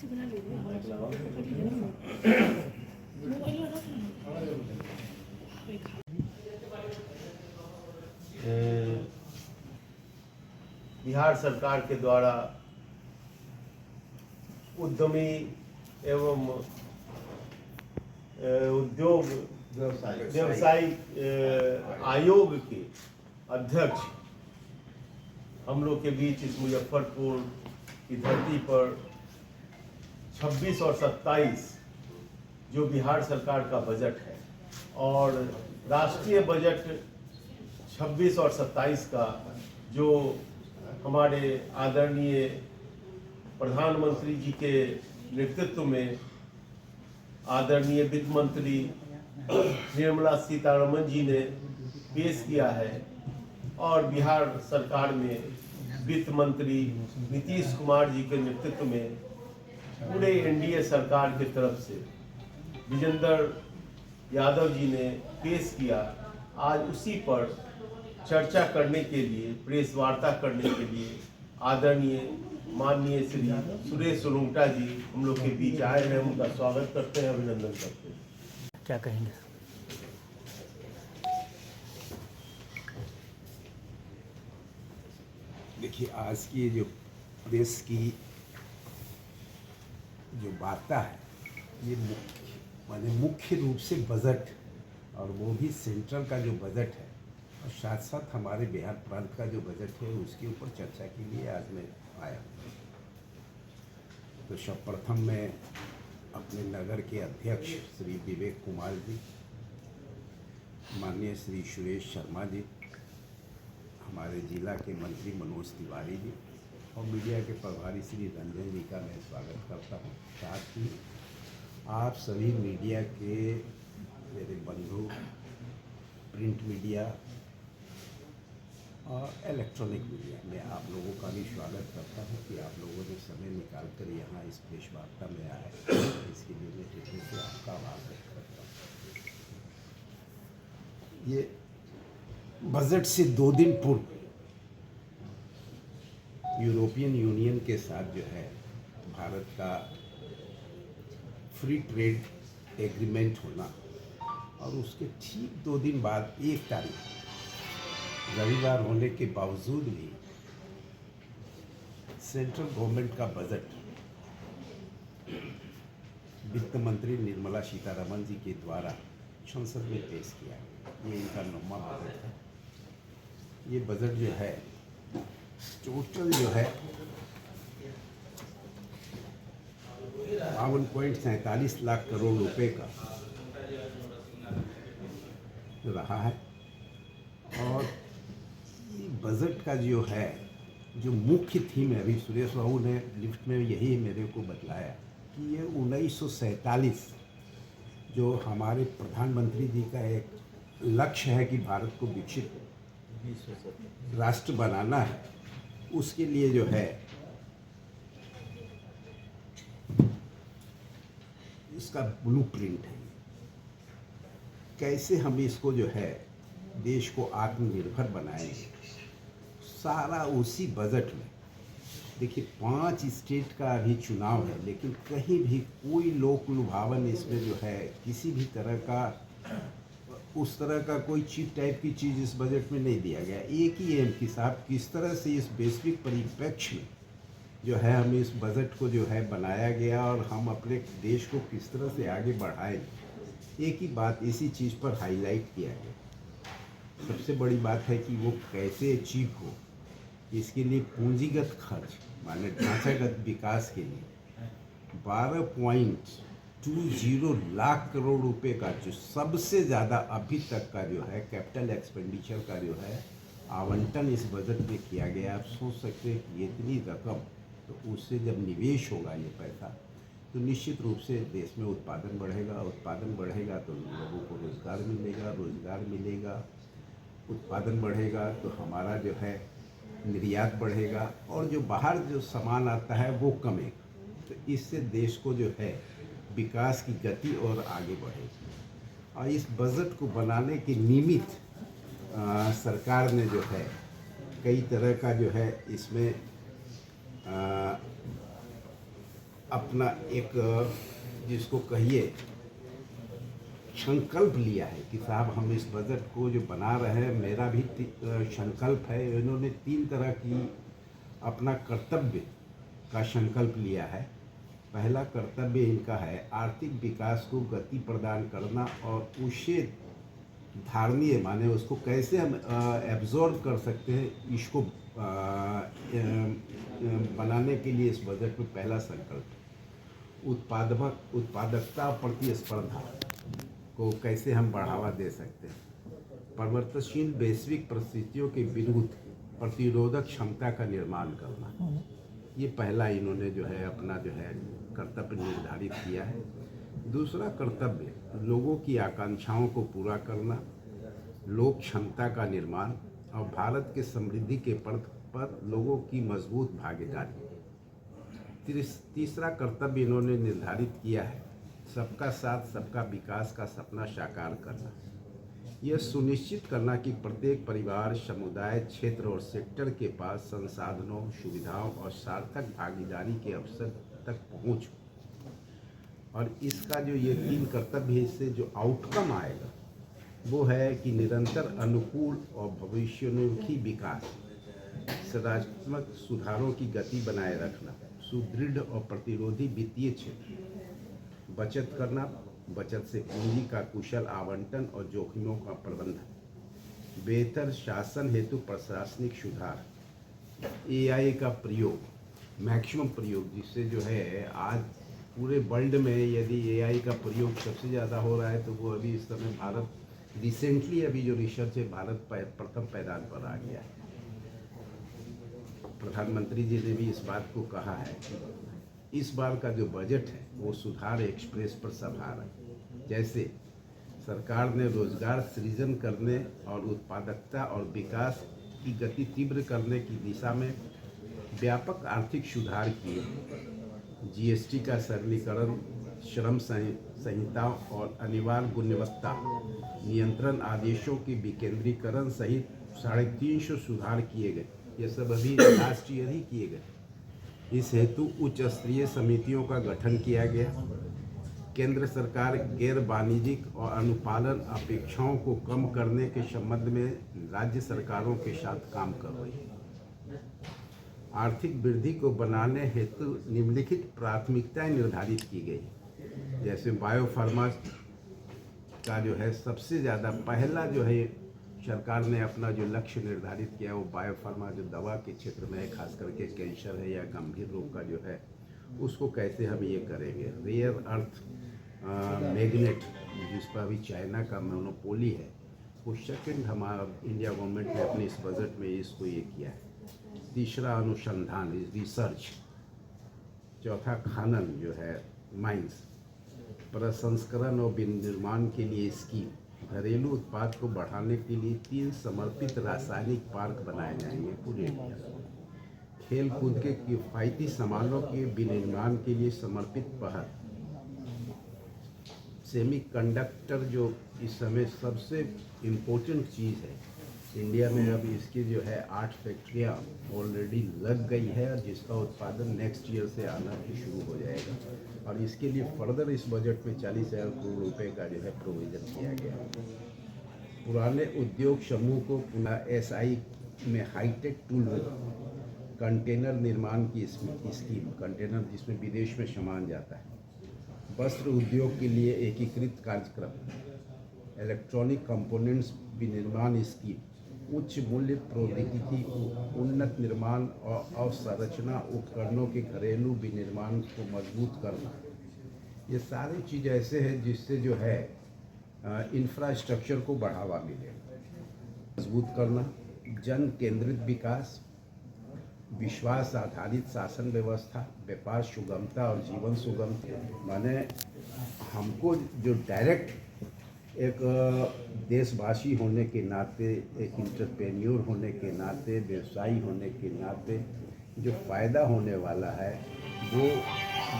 से बना लीजिए मोबाइल वाला बिहार सरकार के द्वारा उद्यमी एवं उद्योग व्यवसायिक आयोग के अध्यक्ष हम लोग के बीच इस मुजफ्फरपुर की धरती पर 26 और 27 जो बिहार सरकार का बजट है और राष्ट्रीय बजट 26 और 27 का जो हमारे आदरणीय प्रधानमंत्री जी के नेतृत्व में आदरणीय वित्त मंत्री निर्मला सीतारमण जी ने पेश किया है और बिहार सरकार में वित्त मंत्री नीतीश कुमार जी के नेतृत्व में पूरे एनडीए सरकार की तरफ से विजेंद्र यादव जी ने पेश किया। आज उसी पर चर्चा करने के लिए प्रेस वार्ता करने के लिए आदरणीय माननीय श्री सुरेश सोलंकी जी हम लोग के बीच आए हैं। उनका स्वागत करते हैं, अभिनंदन करते हैं। क्या कहेंगे? देखिए, आज की जो प्रेस की जो वार्ता है ये मुख्य रूप से बजट और वो भी सेंट्रल का जो बजट है और साथ साथ हमारे बिहार प्रांत का जो बजट है उसके ऊपर चर्चा के लिए आज मैं आया। तो सर्वप्रथम मैं अपने नगर के अध्यक्ष श्री विवेक कुमार जी, माननीय श्री सुरेश शर्मा जी, हमारे जिला के मंत्री मनोज तिवारी जी और मीडिया के प्रभारी श्री रंजन जी का मैं स्वागत करता हूँ। साथ ही आप सभी मीडिया के मेरे बंधु, प्रिंट मीडिया और इलेक्ट्रॉनिक मीडिया में आप लोगों का भी स्वागत करता हूँ कि आप लोगों ने समय निकाल कर यहाँ इस प्रेस वार्ता में आए, इसके लिए मैं हृदय से आपका आभार व्यक्त करता हूँ। ये बजट से 2 दिन पूर्व यूरोपियन यूनियन के साथ जो है भारत का फ्री ट्रेड एग्रीमेंट होना और उसके ठीक 2 दिन बाद 1 तारीख रविवार होने के बावजूद भी सेंट्रल गवर्नमेंट का बजट वित्त मंत्री निर्मला सीतारमण जी के द्वारा संसद में पेश किया। ये इनका 9वां बजट है। ये बजट जो है टोटल जो है 52.47 लाख करोड़ रुपए का रहा है और ये बजट का जो है जो मुख्य थीम है, अभी सुरेश बाबू ने लिफ्ट में यही मेरे को बतलाया कि ये 1947 जो हमारे प्रधानमंत्री जी का एक लक्ष्य है कि भारत को विकसित राष्ट्र बनाना है, उसके लिए जो है इसका ब्लूप्रिंट है। कैसे हम इसको जो है देश को आत्मनिर्भर बनाएंगे, सारा उसी बजट में। देखिए, 5 स्टेट का अभी चुनाव है लेकिन कहीं भी कोई लोक लुभावन इसमें जो है किसी भी तरह का उस तरह का कोई चीप टाइप की चीज़ इस बजट में नहीं दिया गया। एक ही एम कि साहब किस तरह से इस वैश्विक परिप्रेक्ष्य में जो है हम इस बजट को जो है बनाया गया और हम अपने देश को किस तरह से आगे बढ़ाएंगे, एक ही बात इसी चीज़ पर हाईलाइट किया गया। सबसे बड़ी बात है कि वो कैसे अचीव हो, इसके लिए पूंजीगत खर्च माने ढांचागत विकास के लिए 12.20 लाख करोड़ रुपए का जो सबसे ज़्यादा अभी तक का जो है कैपिटल एक्सपेंडिचर का जो है आवंटन इस बजट में किया गया। आप सोच सकते हैं कि इतनी रकम, तो उससे जब निवेश होगा ये पैसा तो निश्चित रूप से देश में उत्पादन बढ़ेगा। उत्पादन बढ़ेगा तो लोगों को रोज़गार मिलेगा, रोज़गार मिलेगा, उत्पादन बढ़ेगा तो हमारा जो है निर्यात बढ़ेगा और जो बाहर जो सामान आता है वो कमेगा। तो इससे देश को जो है विकास की गति और आगे बढ़ेगी। और इस बजट को बनाने के निमित्त सरकार ने जो है कई तरह का जो है इसमें अपना एक जिसको कहिए संकल्प लिया है कि साहब हम इस बजट को जो बना रहे हैं, मेरा भी संकल्प है। इन्होंने 3 तरह की अपना कर्तव्य का संकल्प लिया है। पहला कर्तव्य इनका है आर्थिक विकास को गति प्रदान करना और उसे धारणीय माने उसको कैसे हम एब्जॉर्ब कर सकते हैं, इसको बनाने के लिए इस बजट में पहला संकल्प उत्पादकता और प्रतिस्पर्धा को कैसे हम बढ़ावा दे सकते हैं, परिवर्तनशील वैश्विक परिस्थितियों के विरुद्ध प्रतिरोधक क्षमता का निर्माण करना। ये पहला इन्होंने जो है अपना जो है कर्तव्य निर्धारित किया है। दूसरा कर्तव्य लोगों की आकांक्षाओं को पूरा करना, लोक क्षमता का निर्माण और भारत के समृद्धि के पथ पर लोगों की मजबूत भागीदारी। तीसरा कर्तव्य इन्होंने निर्धारित किया है सबका साथ सबका विकास का सपना साकार करना। यह सुनिश्चित करना कि प्रत्येक परिवार, समुदाय, क्षेत्र और सेक्टर के पास संसाधनों, सुविधाओं और सार्थक भागीदारी के अवसर तक पहुँच हो। और इसका जो ये 3 कर्तव्य है, इससे जो आउटकम आएगा वो है कि निरंतर अनुकूल और भविष्योन्मुखी विकास, सकारात्मक सुधारों की गति बनाए रखना, सुदृढ़ और प्रतिरोधी वित्तीय क्षेत्र, बचत करना, बचत से पूंजी का कुशल आवंटन और जोखिमों का प्रबंधन, बेहतर शासन हेतु प्रशासनिक सुधार, एआई का प्रयोग, मैक्सिमम प्रयोग, जिससे जो है आज पूरे वर्ल्ड में यदि एआई का प्रयोग सबसे ज़्यादा हो रहा है तो वो अभी इस समय भारत रिसेंटली अभी जो रिसर्च है भारत प्रथम पायदान पर आ गया है। प्रधानमंत्री जी ने भी इस बात को कहा है कि इस बार का जो बजट है वो सुधार एक्सप्रेस पर सवार है। जैसे सरकार ने रोजगार सृजन करने और उत्पादकता और विकास की गति तीव्र करने की दिशा में व्यापक आर्थिक सुधार किए, जीएसटी का सरलीकरण, श्रम संहिताओं और अनिवार्य गुणवत्ता नियंत्रण आदेशों के विकेंद्रीकरण सहित 350 सुधार किए गए। ये सब अभी लास्ट ईयर ही किए गए। इस हेतु उच्च स्तरीय समितियों का गठन किया गया। केंद्र सरकार गैर वाणिज्यिक और अनुपालन अपेक्षाओं को कम करने के संबंध में राज्य सरकारों के साथ काम कर रही है। आर्थिक वृद्धि को बनाने हेतु निम्नलिखित प्राथमिकताएं निर्धारित की गई। जैसे बायोफार्मा का जो है सबसे ज़्यादा पहला जो है सरकार ने अपना जो लक्ष्य निर्धारित किया वो बायोफार्मा जो दवा के क्षेत्र में है, खास करके कैंसर है या गंभीर रोग का जो है उसको कैसे हम ये करेंगे। रेयर अर्थ मैग्नेट जिस पर अभी चाइना का मोनोपोली है वो सेकंड हमारा इंडिया गवर्नमेंट ने अपने इस बजट में इसको ये किया है। तीसरा अनुसंधान रिसर्च, चौथा खनन जो है माइंस, प्रसंस्करण और विनिर्माण के लिए स्कीम, घरेलू उत्पाद को बढ़ाने के लिए 3 समर्पित रासायनिक पार्क बनाए जाएंगे पूरे इंडिया में, खेल कूद के किफायती सामानों के विनिर्माण के लिए समर्पित पहल, सेमीकंडक्टर जो इस समय सबसे इम्पोर्टेंट चीज़ है इंडिया में, अब इसकी जो है 8 फैक्ट्रियाँ ऑलरेडी लग गई है और जिसका उत्पादन नेक्स्ट ईयर से आना भी शुरू हो जाएगा। और इसके लिए फर्दर इस बजट में 40,000 करोड़ रुपए का जो है प्रोविज़न किया गया। पुराने उद्योग समूह को पुनः एसआई में हाईटेक टूल कंटेनर निर्माण की स्कीम, कंटेनर जिसमें विदेश में सामान जाता है, वस्त्र उद्योग के लिए एकीकृत कार्यक्रम, इलेक्ट्रॉनिक कंपोनेंट्स विनिर्माण स्कीम, उच्च मूल्य प्रौद्योगिकी उन्नत निर्माण और अवसंरचना उपकरणों के घरेलू विनिर्माण को मजबूत करना। ये सारी चीज़ ऐसे हैं जिससे जो है इंफ्रास्ट्रक्चर को बढ़ावा मिले। मजबूत करना, जन केंद्रित विकास, विश्वास आधारित शासन व्यवस्था, व्यापार सुगमता और जीवन सुगमता। माने हमको जो डायरेक्ट एक देशवासी होने के नाते, एक इंटरप्रेन्योर होने के नाते, व्यवसायी होने के नाते जो फ़ायदा होने वाला है वो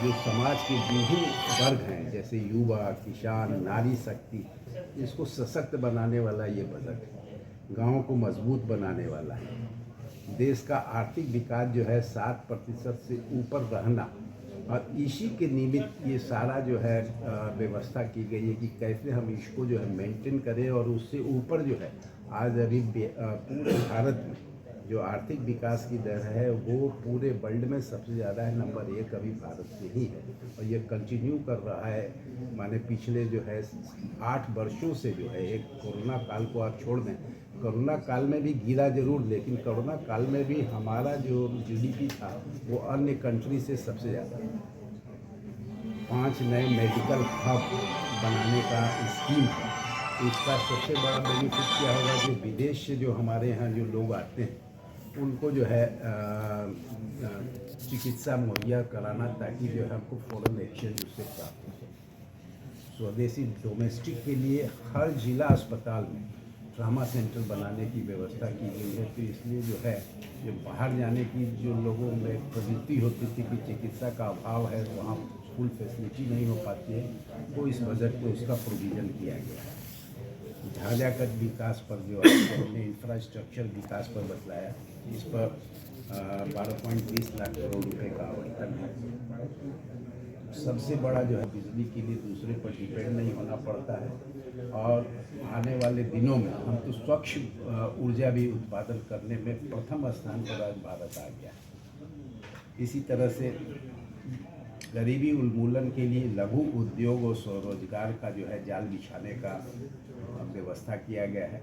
जो समाज के विभिन्न वर्ग हैं जैसे युवा, किसान, नारी शक्ति, इसको सशक्त बनाने वाला ये बजट है। गाँव को मजबूत बनाने वाला है। देश का आर्थिक विकास जो है 7% से ऊपर रहना और इसी के निमित्त ये सारा जो है व्यवस्था की गई है कि कैसे हम इसको जो है मेंटेन करें और उससे ऊपर जो है आज अभी पूरे भारत में जो आर्थिक विकास की दर है वो पूरे वर्ल्ड में सबसे ज़्यादा है, नंबर 1 अभी भारत से ही है और ये कंटिन्यू कर रहा है। माने पिछले जो है 8 वर्षों से जो है, एक कोरोना काल को आप छोड़ दें, कोरोना काल में भी गिरा जरूर, लेकिन कोरोना काल में भी हमारा जो जीडीपी था वो अन्य कंट्री से सबसे ज़्यादा। 5 नए मेडिकल हब बनाने का स्कीम है। इसका सबसे बड़ा बेनिफिट क्या होगा कि विदेश से जो हमारे यहाँ जो लोग आते हैं उनको जो है चिकित्सा मुहैया कराना, ताकि जो है हमको फॉरेन एक्सचेंज उससे प्राप्त हो सके। स्वदेशी डोमेस्टिक के लिए हर जिला अस्पताल में ट्रामा सेंटर बनाने की व्यवस्था की गई है। तो इसलिए जो है, जो बाहर जाने की जो लोगों में प्रवृत्ति होती थी कि चिकित्सा का अभाव है, वहाँ फुल फैसिलिटी नहीं हो पाती है, तो इस बजट में उसका प्रोविज़न किया गया है। ढांचागत विकास पर जो हमने इंफ्रास्ट्रक्चर विकास पर बतलाया, इस पर 12.20 लाख करोड़ रुपए का आवंटन है। सबसे बड़ा जो है, बिजली के लिए दूसरे पर डिपेंड नहीं होना पड़ता है और आने वाले दिनों में हम तो स्वच्छ ऊर्जा भी उत्पादन करने में प्रथम स्थान पर आज भारत आ गया है। इसी तरह से गरीबी उन्मूलन के लिए लघु उद्योग और स्वरोजगार का जो है जाल बिछाने का व्यवस्था किया गया है।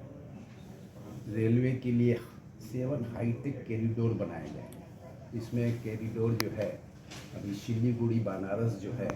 रेलवे के लिए 7 हाईटेक कॉरिडोर बनाए गए हैं। इसमें कॉरिडोर जो है, अभी सिलीगुड़ी बनारस जो है